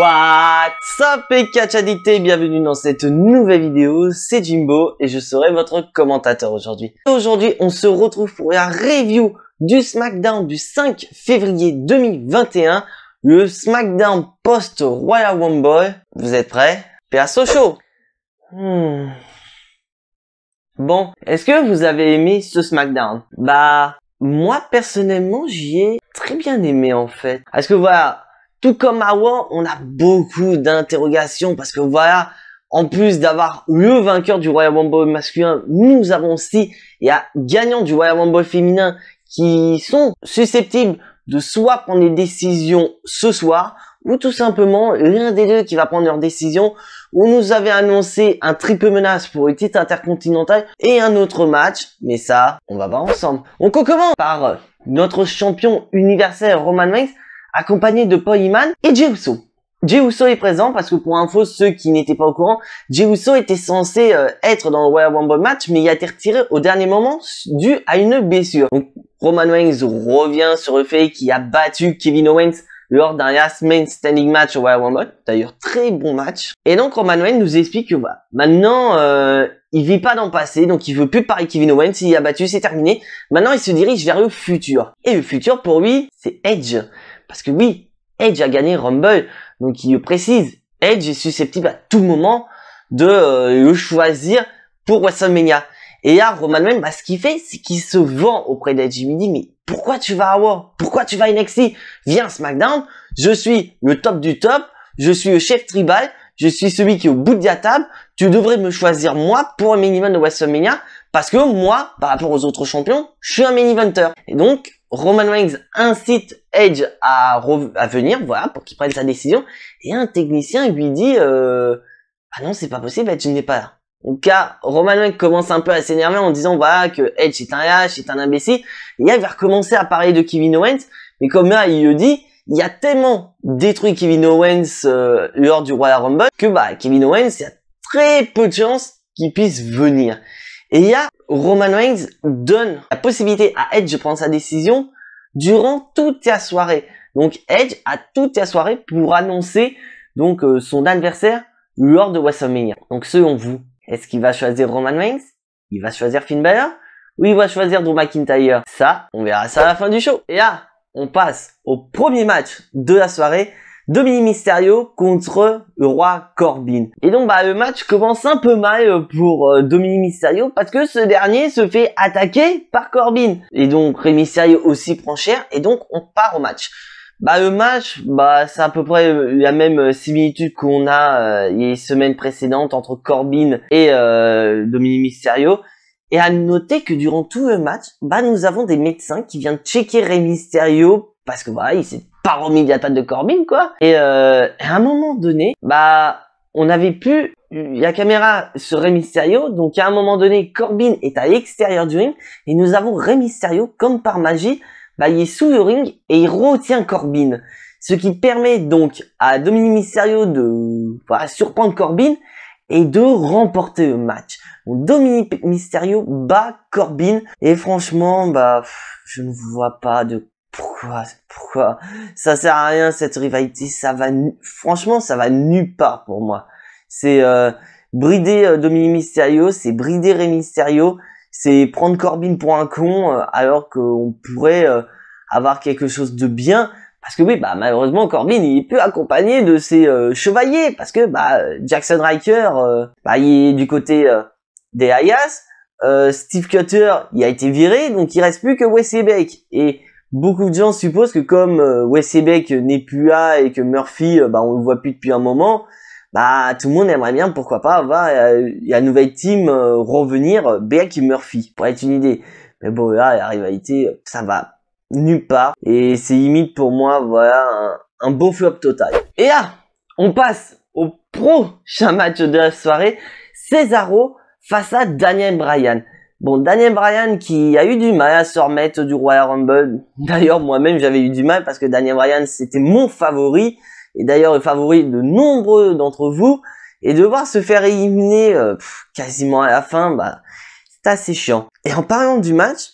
What's up les catch addictés, bienvenue dans cette nouvelle vidéo, c'est Jimbo et je serai votre commentateur aujourd'hui. Aujourd'hui on se retrouve pour la review du SmackDown du 5 février 2021, le SmackDown post-Royal Rumble. Vous êtes prêts? Perso chaud. Bon, est-ce que vous avez aimé ce SmackDown? Bah, moi personnellement j'y ai très bien aimé en fait. Parce que voilà, tout comme à Raw, on a beaucoup d'interrogations parce que voilà, en plus d'avoir le vainqueur du Royal Rumble masculin, nous avons aussi la gagnante du Royal Rumble féminin qui sont susceptibles de soit prendre des décisions ce soir ou tout simplement l'un des deux qui va prendre leur décision, où nous avait annoncé un triple menace pour le titre intercontinental et un autre match, mais ça, on va voir ensemble. On commence par notre champion universel Roman Reigns, accompagné de Paul Heyman et Jey Uso. Jey Uso est présent parce que pour info, ceux qui n'étaient pas au courant, Jey Uso était censé être dans le Royal Rumble match, mais il a été retiré au dernier moment dû à une blessure. Donc Roman Reigns revient sur le fait qu'il a battu Kevin Owens lors d'un last man standing match au Royal Rumble. D'ailleurs, très bon match. Et donc Roman Reigns nous explique que voilà, maintenant il vit pas dans le passé, donc il veut plus parler Kevin Owens, il a battu, c'est terminé. Maintenant il se dirige vers le futur. Et le futur pour lui, c'est Edge. Parce que oui, Edge a gagné Rumble, donc il le précise, Edge est susceptible à tout moment de le choisir pour WrestleMania. Et là, Roman Reigns, ce qu'il fait, c'est qu'il se vend auprès d'Edge. Il lui dit, mais pourquoi tu vas à Raw? Pourquoi tu vas à NXT? Viens à SmackDown, je suis le top du top, je suis le chef tribal, je suis celui qui est au bout de la table, tu devrais me choisir moi pour un main event de WrestleMania, parce que moi, par rapport aux autres champions, je suis un main eventer. Et donc, Roman Reigns incite Edge à venir, voilà, pour qu'il prenne sa décision. Et un technicien lui dit, ah non, c'est pas possible, Edge n'est pas là. Donc là, Roman Reigns commence un peu à s'énerver en disant, voilà, que Edge est un lâche, est un imbécile. Et là, il va recommencer à parler de Kevin Owens. Mais comme là, il le dit, il a tellement détruit Kevin Owens lors du Royal Rumble que Kevin Owens, il y a très peu de chances qu'il puisse venir. Et là, Roman Reigns donne la possibilité à Edge de prendre sa décision durant toute la soirée. Donc Edge a toute la soirée pour annoncer donc son adversaire lors de WrestleMania. Donc selon vous, est-ce qu'il va choisir Roman Reigns? Il va choisir Finn Balor? Ou il va choisir Drew McIntyre? Ça, on verra ça à la fin du show. Et là, on passe au premier match de la soirée. Dominic Mysterio contre le roi Corbin. Et donc le match commence un peu mal pour Dominic Mysterio parce que ce dernier se fait attaquer par Corbin. Et donc Rey Mysterio aussi prend cher et donc on part au match. Le match, c'est à peu près la même similitude qu'on a les semaines précédentes entre Corbin et Dominic Mysterio. Et à noter que durant tout le match, nous avons des médecins qui viennent checker Rey Mysterio parce que voilà, il s'est pas remis de l'attaque de Corbin, quoi. Et à un moment donné, on avait plus la caméra sur Rey Mysterio, donc à un moment donné, Corbin est à l'extérieur du ring, et nous avons Rey Mysterio, comme par magie, il est sous le ring, et il retient Corbin. Ce qui permet donc à Dominic Mysterio de surprendre Corbin, et de remporter le match. Donc Dominic Mysterio bat Corbin, et franchement, je ne vois pas de pourquoi ça sert à rien cette rivalité, franchement ça va nulle part pour moi. C'est brider Dominic Mysterio, c'est brider Rey Mysterio, c'est prendre Corbin pour un con alors qu'on pourrait avoir quelque chose de bien, parce que oui, malheureusement Corbin il est plus accompagné de ses chevaliers, parce que Jackson Ryker il est du côté des Hayas, Steve Cutter il a été viré, donc il reste plus que Wesley Blake. Et beaucoup de gens supposent que comme Wesley Blake n'est plus là et que Murphy, on le voit plus depuis un moment, tout le monde aimerait bien, pourquoi pas, avoir la nouvelle team revenir Blake et Murphy, pour être une idée. Mais bon, là, la rivalité, ça va nulle part. Et c'est limite pour moi, voilà, un beau flop total. Et là, on passe au prochain match de la soirée, Cesaro face à Daniel Bryan. Bon, Daniel Bryan qui a eu du mal à se remettre du Royal Rumble. D'ailleurs, moi-même, j'avais eu du mal parce que Daniel Bryan, c'était mon favori. Et d'ailleurs, le favori de nombreux d'entre vous. Et devoir se faire éliminer quasiment à la fin, c'est assez chiant. Et en parlant du match,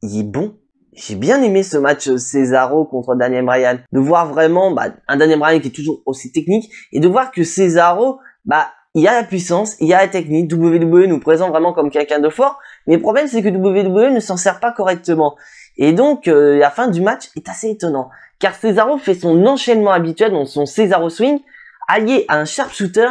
il est bon. j'ai bien aimé ce match Cesaro contre Daniel Bryan. De voir vraiment un Daniel Bryan qui est toujours aussi technique et de voir que Cesaro, il y a la puissance, il y a la technique. WWE nous présente vraiment comme quelqu'un de fort. Mais le problème, c'est que WWE ne s'en sert pas correctement. Et donc, la fin du match est assez étonnant. Car Cesaro fait son enchaînement habituel, donc son Cesaro Swing, allié à un sharpshooter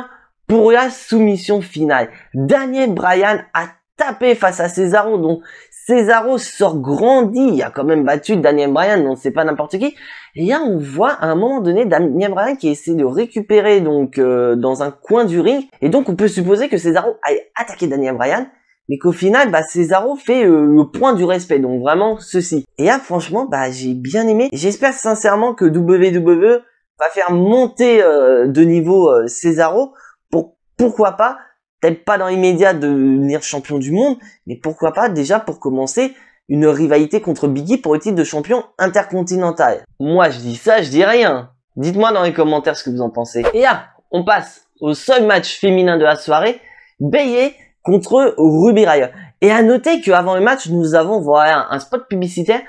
pour la soumission finale. Daniel Bryan a tapé face à Cesaro, donc Cesaro sort grandi, il a quand même battu Daniel Bryan, donc c'est pas n'importe qui. Et là, on voit à un moment donné Daniel Bryan qui essaie de récupérer donc dans un coin du ring. Et donc, on peut supposer que Cesaro aille attaquer Daniel Bryan, mais qu'au final, Cesaro fait le point du respect, donc vraiment ceci. Et là, franchement, j'ai bien aimé. J'espère sincèrement que WWE va faire monter de niveau Cesaro pour, pourquoi pas, peut-être pas dans l'immédiat de devenir champion du monde, mais pourquoi pas déjà pour commencer une rivalité contre Biggie pour le titre de champion intercontinental. Moi je dis ça, je dis rien. Dites-moi dans les commentaires ce que vous en pensez. Et là, on passe au seul match féminin de la soirée, Bayley contre Ruby Riott. Et à noter qu'avant le match, nous avons un spot publicitaire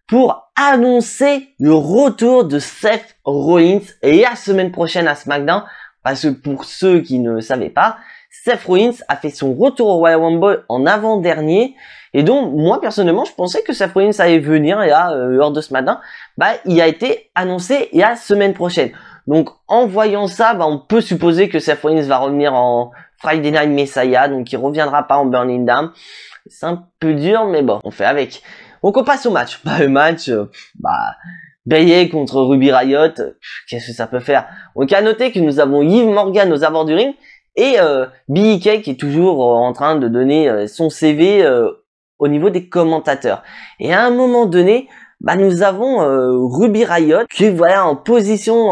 pour annoncer le retour de Seth Rollins la semaine prochaine à SmackDown. Parce que pour ceux qui ne savaient pas, Seth Rollins a fait son retour au Royal Rumble en avant-dernier. Et donc, moi, personnellement, je pensais que Seth Rollins allait venir là, lors de ce matin. Il a été annoncé la semaine prochaine. Donc, en voyant ça, on peut supposer que Seth Rollins va revenir en Friday Night Messiah. Donc, il reviendra pas en Burning Down. C'est un peu dur, mais bon, on fait avec. Donc, on passe au match. Le match, Bayley contre Ruby Riott. Qu'est-ce que ça peut faire? Donc, à noter que nous avons Liv Morgan aux abords du ring. Et Billie Kay qui est toujours en train de donner son CV au niveau des commentateurs. Et à un moment donné, nous avons Ruby Riott qui est en position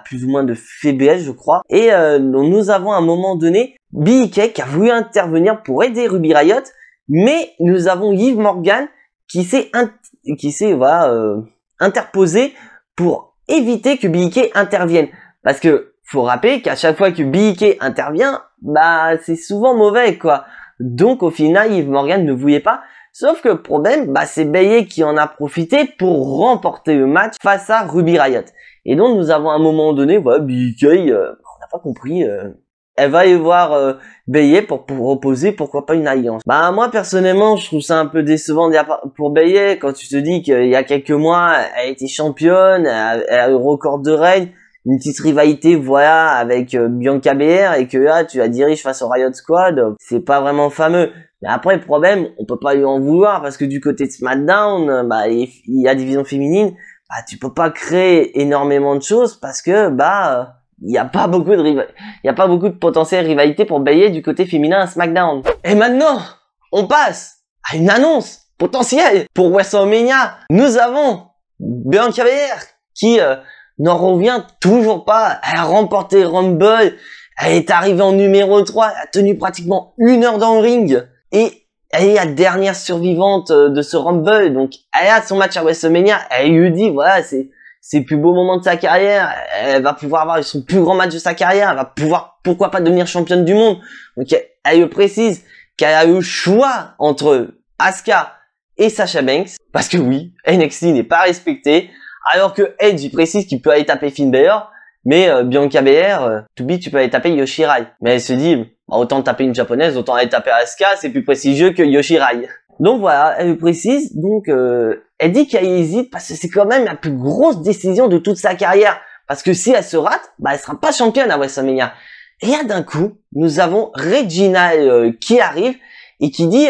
plus ou moins de faiblesse, je crois. Et nous avons à un moment donné Billie Kay qui a voulu intervenir pour aider Ruby Riott, mais nous avons Liv Morgan qui s'est interposé pour éviter que Billie Kay intervienne. Parce que faut rappeler qu'à chaque fois que Billie Kay intervient, c'est souvent mauvais, quoi. Donc, au final, Liv Morgan ne voulait pas. Sauf que le problème, c'est Bayley qui en a profité pour remporter le match face à Ruby Riott. Et donc, nous avons à un moment donné, Billie Kay, on n'a pas compris, elle va aller voir Bayley pour proposer, pourquoi pas une alliance. Moi, personnellement, je trouve ça un peu décevant pour Bayley quand tu te dis qu'il y a quelques mois, elle était championne, elle a le record de règne, une petite rivalité avec Bianca Belair et que là tu la diriges face au Riot Squad, c'est pas vraiment fameux. Mais après le problème, on peut pas lui en vouloir parce que du côté de SmackDown, il y a division féminine, tu peux pas créer énormément de choses parce que il y a pas beaucoup de potentielle rivalité pour Bayley du côté féminin à SmackDown. Et maintenant, on passe à une annonce potentielle pour WrestleMania. Nous avons Bianca Belair qui n'en revient toujours pas. Elle a remporté Rumble. Elle est arrivée en numéro 3. Elle a tenu pratiquement 1 heure dans le ring. Et elle est la dernière survivante de ce Rumble. Donc, elle a son match à WrestleMania. Elle lui dit, c'est le plus beau moment de sa carrière. Elle va pouvoir avoir son plus grand match de sa carrière. Elle va pouvoir, pourquoi pas, devenir championne du monde. Donc, elle lui précise qu'elle a le choix entre Asuka et Sasha Banks. Parce que oui, NXT n'est pas respecté. Alors que Edge, il précise qu'il peut aller taper Finn Balor, mais Bianca Belair, tu peux aller taper Yoshirai. Mais elle se dit, autant taper une japonaise, autant aller taper Asuka, c'est plus prestigieux que Yoshirai. Donc voilà, elle précise, donc elle dit qu'elle hésite parce que c'est quand même la plus grosse décision de toute sa carrière. Parce que si elle se rate, elle sera pas championne à WrestleMania. Et là d'un coup, nous avons Regina qui arrive et qui dit,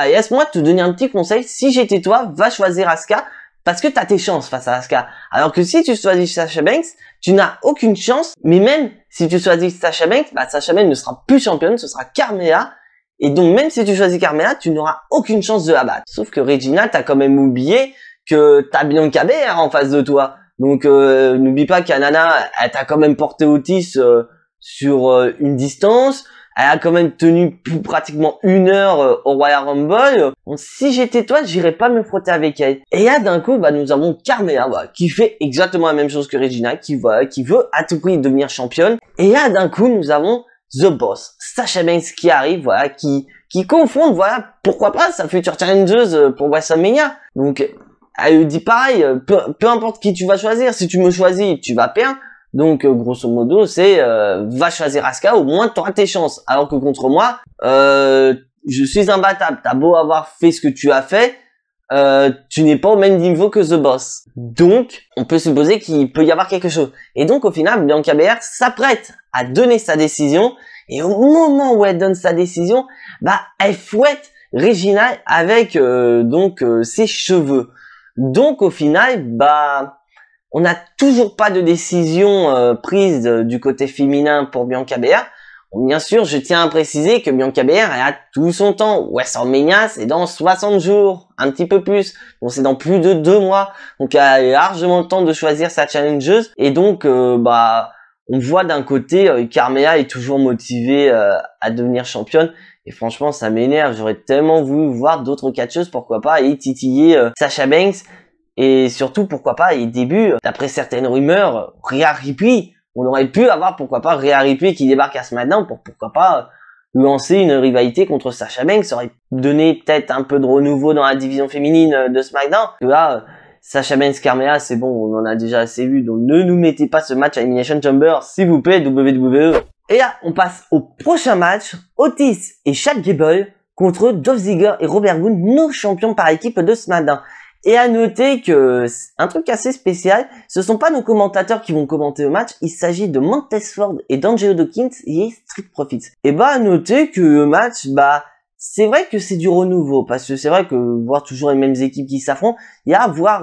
laisse-moi te donner un petit conseil, si j'étais toi, va choisir Asuka. Parce que t'as tes chances face à Asuka. Alors que si tu choisis Sasha Banks, tu n'as aucune chance. Mais même si tu choisis Sasha Banks, Sasha Banks ne sera plus championne, ce sera Carmella. Et donc même si tu choisis Carmella, tu n'auras aucune chance de la battre. Sauf que Regina, t'as quand même oublié que t'as Bianca Belair en face de toi. Donc n'oublie pas qu'Anana, elle t'a quand même porté Otis sur une distance. Elle a quand même tenu pratiquement 1 heure au Royal Rumble. Bon, si j'étais toi, j'irais pas me frotter avec elle. Et là, d'un coup, nous avons Carmella, qui fait exactement la même chose que Regina, qui veut à tout prix devenir championne. Et là, d'un coup, nous avons The Boss, Sasha Banks qui arrive, voilà, qui confronte, voilà, pourquoi pas sa future challengeuse pour WrestleMania. Donc, elle dit pareil, peu importe qui tu vas choisir, si tu me choisis, tu vas perdre. Donc, grosso modo, c'est va choisir Asuka, au moins t'auras tes chances. Alors que contre moi, je suis imbattable. T'as beau avoir fait ce que tu as fait, tu n'es pas au même niveau que The Boss. Donc, on peut supposer qu'il peut y avoir quelque chose. Et donc, au final, Bianca Belair s'apprête à donner sa décision. Et au moment où elle donne sa décision, bah, elle fouette Regina avec ses cheveux. Donc, au final, bah, on n'a toujours pas de décision prise du côté féminin pour Bianca Belair. Bien sûr, je tiens à préciser que Bianca Belair, elle a tout son temps. WrestleMania, c'est dans 60 jours, un petit peu plus. Donc c'est dans plus de 2 mois. Donc elle a largement le temps de choisir sa challengeuse. Et donc, on voit d'un côté, Carmella est toujours motivée à devenir championne. Et franchement, ça m'énerve. J'aurais tellement voulu voir d'autres catcheuses, pourquoi pas, et titiller Sasha Banks. Et surtout, pourquoi pas, et début, d'après certaines rumeurs, Rhea Ripley. On aurait pu avoir, pourquoi pas, Rhea Ripley qui débarque à SmackDown pour, pourquoi pas, lancer une rivalité contre Sasha Banks. Ça aurait donné peut-être un peu de renouveau dans la division féminine de SmackDown. Là, Sasha Banks, Carmella, c'est bon, on en a déjà assez vu. Donc ne nous mettez pas ce match à Elimination Chamber, s'il vous plaît, WWE. Et là, on passe au prochain match. Otis et Chad Gable contre Dolph Ziggler et Robert Roode, nos champions par équipe de SmackDown. Et à noter que un truc assez spécial, ce sont pas nos commentateurs qui vont commenter le match, il s'agit de Montez Ford et d'Angelo Dawkins et Street Profits. Et à noter que le match, c'est vrai que c'est du renouveau, parce que c'est vrai que voir toujours les mêmes équipes qui s'affrontent, il y a à voir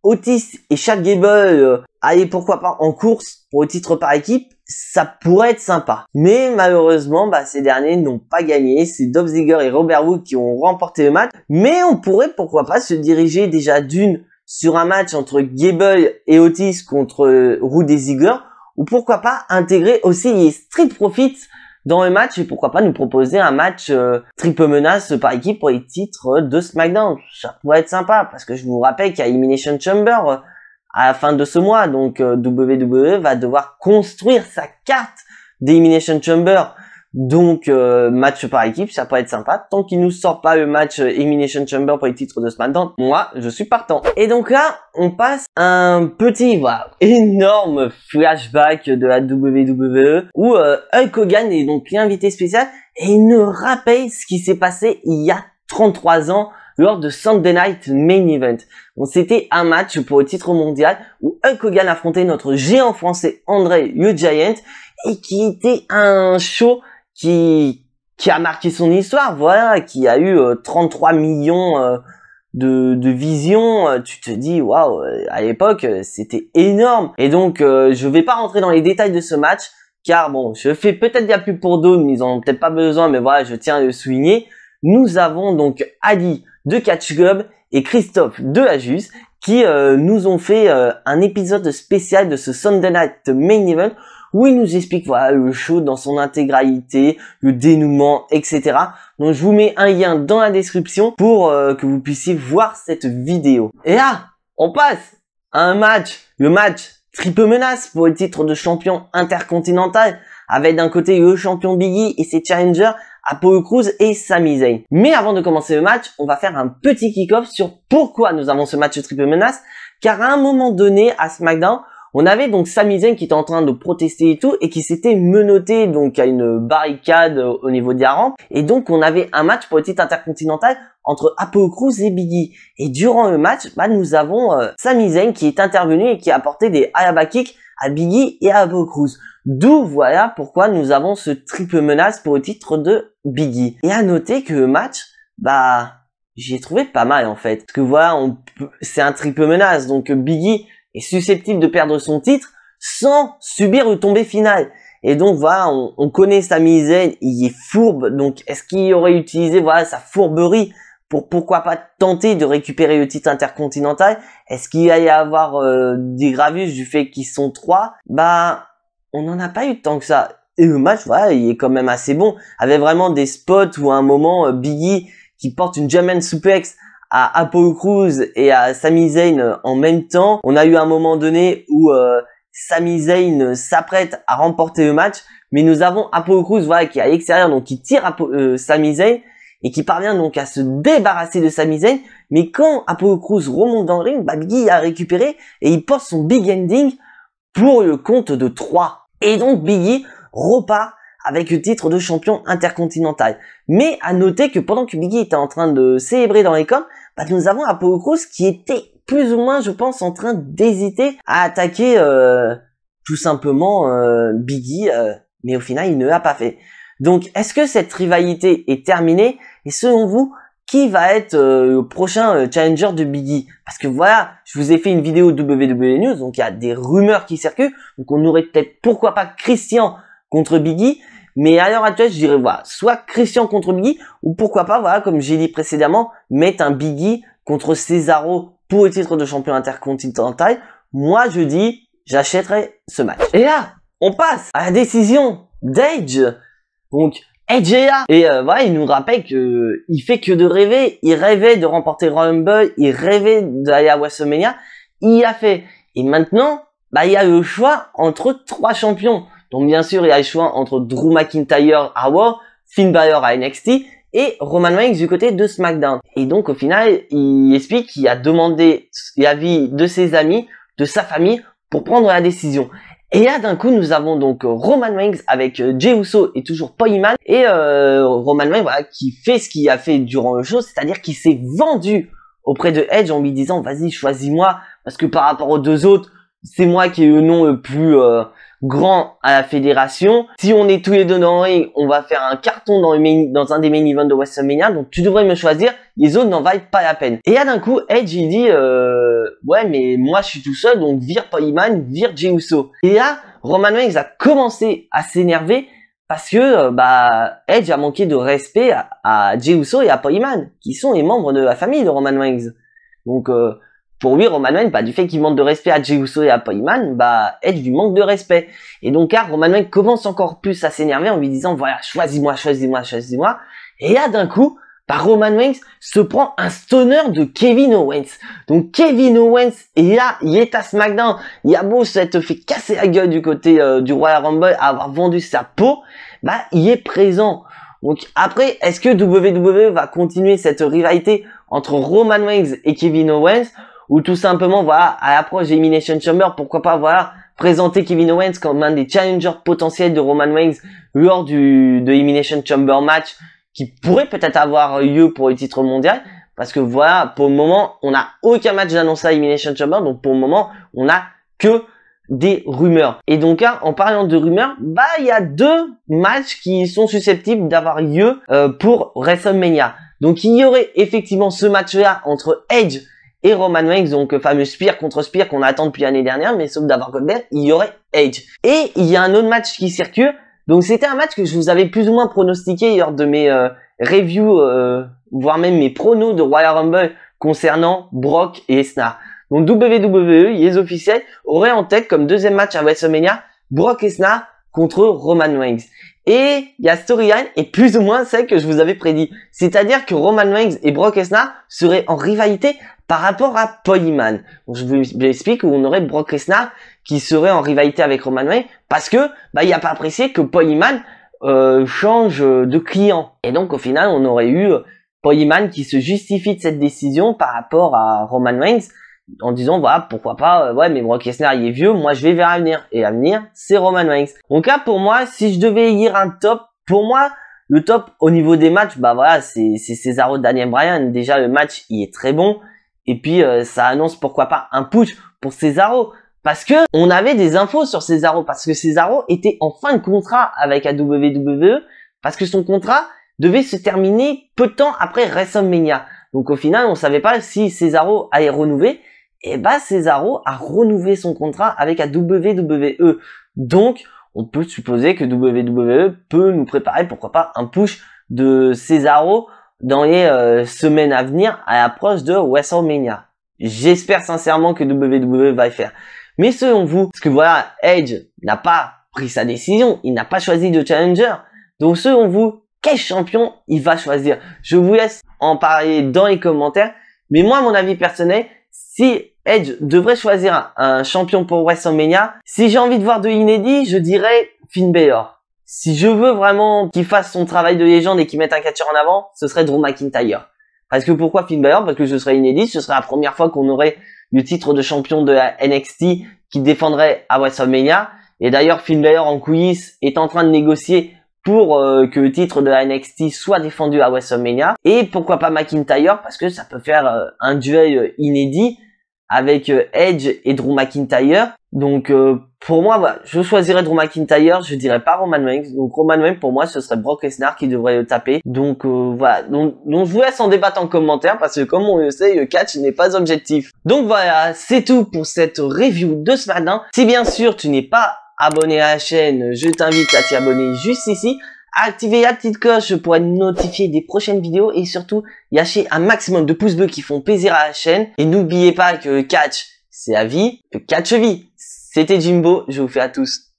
Otis et Chad Gable aller pourquoi pas en course pour le titre par équipe, ça pourrait être sympa. Mais malheureusement, ces derniers n'ont pas gagné. C'est Dolph Ziggler et Robert Roode qui ont remporté le match. Mais on pourrait pourquoi pas se diriger déjà d'une sur un match entre Gable et Otis contre Roode et Ziggler. Ou pourquoi pas intégrer aussi les Street Profits dans le match. Et pourquoi pas nous proposer un match triple menace par équipe pour les titres de SmackDown. Ça pourrait être sympa parce que je vous rappelle qu'il y a Elimination Chamber à la fin de ce mois, donc WWE va devoir construire sa carte d'Elimination Chamber. Donc match par équipe, ça peut être sympa. Tant qu'il nous sort pas le match Elimination Chamber pour les titres de SmackDown, moi je suis partant. Et donc là, on passe un petit, énorme flashback de la WWE où Hulk Hogan est donc l'invité spécial et il nous rappelle ce qui s'est passé il y a 33 ans lors de Sunday Night Main Event. Donc c'était un match pour le titre mondial où Hulk Hogan affrontait notre géant français André le Giant et qui était un show qui a marqué son histoire, voilà, qui a eu 33 millions de visions. Tu te dis waouh, à l'époque c'était énorme. Et donc je vais pas rentrer dans les détails de ce match car bon, je fais peut-être de la pub pour d'autres, mais ils en ont peut-être pas besoin, mais voilà, je tiens à le souligner. Nous avons donc Ali de Catch Club et Christophe de Ajus qui nous ont fait un épisode spécial de ce Sunday Night Main Event où ils nous expliquent le show dans son intégralité, le dénouement, etc. Donc je vous mets un lien dans la description pour que vous puissiez voir cette vidéo. Et là, on passe à un match, le match triple menace pour le titre de champion intercontinental avec d'un côté le champion Biggie et ses challengers Apollo Crews et Sami Zayn. Mais avant de commencer le match, on va faire un petit kick-off sur pourquoi nous avons ce match triple menace. Car à un moment donné, à SmackDown, on avait donc Sami Zayn qui était en train de protester et tout, et qui s'était menotté donc à une barricade au niveau des rampes. Et donc on avait un match pour le titre intercontinental entre Apollo Crews et Biggie. Et durant le match, nous avons Sami Zayn qui est intervenu et qui a apporté des Ayaba Kicks à Biggie et à Apollo Crews. D'où voilà pourquoi nous avons ce triple menace pour le titre de Biggie. Et à noter que le match, j'ai trouvé pas mal en fait. Parce que c'est un triple menace, donc Biggie est susceptible de perdre son titre sans subir le tombé final. Et donc on connaît Sami Zayn, il est fourbe, donc est-ce qu'il aurait utilisé sa fourberie pour pourquoi pas tenter de récupérer le titre intercontinental? Est-ce qu'il allait y avoir des gravus du fait qu'ils sont 3? On n'en a pas eu tant que ça. Et le match, il est quand même assez bon. Avec vraiment des spots où à un moment, Biggie qui porte une German suplex à Apollo Crews et à Sami Zayn en même temps. On a eu un moment donné où Sami Zayn s'apprête à remporter le match, mais nous avons Apollo Crews, voilà, qui est à l'extérieur, donc qui tire Sami Zayn et qui parvient donc à se débarrasser de Sami Zayn. Mais quand Apollo Crews remonte dans le ring, bah, Biggie a récupéré et il porte son big ending pour le compte de 3. Et donc Biggie repart avec le titre de champion intercontinental. Mais à noter que pendant que Biggie était en train de célébrer dans les coms, bah, nous avons Apollo Crews qui était plus ou moins, je pense, en train d'hésiter à attaquer tout simplement Biggie, mais au final il ne l'a pas fait. Donc est-ce que cette rivalité est terminée? Et selon vous, qui va être le prochain challenger de Biggie? Parce que voilà, je vous ai fait une vidéo WWE News, donc il y a des rumeurs qui circulent, donc on aurait peut-être pourquoi pas Christian contre Biggie, mais à l'heure actuelle je dirais voilà, soit Christian contre Biggie, ou pourquoi pas, voilà, comme j'ai dit précédemment, mettre un Biggie contre Cesaro pour le titre de champion intercontinental. Moi je dis, j'achèterai ce match. Et là, on passe à la décision d'Edge. Donc Edge est là. Et voilà, il nous rappelle que il fait que de rêver. Il rêvait de remporter Royal Rumble, il rêvait d'aller à WrestleMania. Il l'a fait. Et maintenant, bah il y a le choix entre 3 champions. Donc bien sûr, il y a le choix entre Drew McIntyre à Raw, Finn Balor à NXT et Roman Reigns du côté de SmackDown. Et donc au final, il explique qu'il a demandé l'avis de ses amis, de sa famille pour prendre la décision. Et là d'un coup nous avons donc Roman Reigns avec Jey Uso et toujours Paul Heyman et Roman Reigns voilà, qui fait ce qu'il a fait durant le show, c'est-à-dire qu'il s'est vendu auprès de Edge en lui disant vas-y choisis-moi parce que par rapport aux 2 autres c'est moi qui ai le nom le plus grand à la fédération. Si on est tous les deux dans le ring, on va faire un carton dans un des main events de WrestleMania, donc tu devrais me choisir, les autres n'en valent pas la peine. Et là d'un coup, Edge il dit ouais mais moi je suis tout seul, donc vire Paul Heyman, vire Jey Uso. Et là, Roman Reigns a commencé à s'énerver parce que bah Edge a manqué de respect à Jey Uso et à Paul Heyman, qui sont les membres de la famille de Roman Reigns. Donc pour lui, Roman Reigns, bah, du fait qu'il manque de respect à Jey Uso et à Paul Heyman, bah, Edge lui manque de respect. Et donc, là, Roman Reigns commence encore plus à s'énerver en lui disant, voilà, choisis-moi, choisis-moi, choisis-moi. Et là, d'un coup, bah, Roman Reigns se prend un stunner de Kevin Owens. Donc, Kevin Owens est là, il est à SmackDown. Il a beau s'être fait casser la gueule du côté du Royal Rumble, avoir vendu sa peau, bah, il est présent. Donc, après, est-ce que WWE va continuer cette rivalité entre Roman Reigns et Kevin Owens? Ou tout simplement, voilà, à l'approche d'Elimination Chamber, pourquoi pas, voilà, présenter Kevin Owens comme un des challengers potentiels de Roman Reigns lors de Elimination Chamber match qui pourrait peut-être avoir lieu pour le titre mondial. Parce que voilà, pour le moment, on n'a aucun match d'annoncé à Elimination Chamber, donc pour le moment, on n'a que des rumeurs. Et donc là, en parlant de rumeurs, bah il y a 2 matchs qui sont susceptibles d'avoir lieu pour WrestleMania. Donc il y aurait effectivement ce match-là entre Edge et Roman Reigns, donc fameux Spear contre Spear qu'on attend depuis l'année dernière, mais sauf d'avoir Goldberg, il y aurait Edge. Et il y a un autre match qui circule, donc c'était un match que je vous avais plus ou moins pronostiqué lors de mes reviews, voire même mes pronos de Royal Rumble concernant Brock et Lesnar. Donc WWE, les officiels, auraient en tête comme 2e match à WrestleMania, Brock Lesnar contre Roman Reigns. Et il y a storyline et plus ou moins celle que je vous avais prédit. C'est-à-dire que Roman Reigns et Brock Lesnar seraient en rivalité par rapport à Paul Heyman. Donc je vous explique où on aurait Brock Lesnar qui serait en rivalité avec Roman Reigns parce que bah il a pas apprécié que Paul Heyman change de client. Et donc au final on aurait eu Paul Heyman qui se justifie de cette décision par rapport à Roman Reigns en disant voilà pourquoi pas ouais mais Brock Lesnar il est vieux, moi je vais vers l'avenir et l'avenir c'est Roman Reigns. Donc là pour moi si je devais lire un top, pour moi le top au niveau des matchs bah voilà c'est Cesaro Daniel Bryan. Déjà le match il est très bon et puis ça annonce pourquoi pas un push pour Cesaro parce que on avait des infos sur Cesaro parce que Cesaro était en fin de contrat avec la WWE parce que son contrat devait se terminer peu de temps après WrestleMania. Donc au final on savait pas si Cesaro allait renouveler. Et bah Cesaro a renouvelé son contrat avec la WWE. Donc on peut supposer que WWE peut nous préparer pourquoi pas un push de Cesaro dans les semaines à venir à l'approche de WrestleMania. J'espère sincèrement que WWE va le faire. Mais selon vous, parce que voilà, Edge n'a pas pris sa décision, il n'a pas choisi de challenger. Donc selon vous, quel champion il va choisir? Je vous laisse en parler dans les commentaires. Mais moi, mon avis personnel, si Edge devrait choisir un champion pour WrestleMania. Si j'ai envie de voir de inédit, je dirais Finn Balor. Si je veux vraiment qu'il fasse son travail de légende et qu'il mette un catcheur en avant, ce serait Drew McIntyre. Parce que pourquoi Finn Balor? Parce que ce serait inédit, ce serait la première fois qu'on aurait le titre de champion de la NXT qui défendrait à WrestleMania. Et d'ailleurs, Finn Balor en coulisses est en train de négocier pour que le titre de la NXT soit défendu à WrestleMania. Et pourquoi pas McIntyre? Parce que ça peut faire un duel inédit avec Edge et Drew McIntyre. Donc pour moi, voilà, je choisirais Drew McIntyre, je dirais pas Roman Reigns. Donc Roman Reigns pour moi ce serait Brock Lesnar qui devrait le taper. Donc voilà, donc je vous laisse en débattre en commentaire parce que comme on le sait, le catch n'est pas objectif. Donc voilà, c'est tout pour cette review de ce matin. Si bien sûr tu n'es pas abonné à la chaîne, je t'invite à t'y abonner juste ici. Activez la petite cloche pour être notifié des prochaines vidéos et surtout lâchez un maximum de pouces bleus qui font plaisir à la chaîne. Et n'oubliez pas que le catch, c'est la vie, le catch vie. C'était Jimbo, je vous fais à tous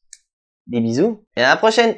des bisous et à la prochaine.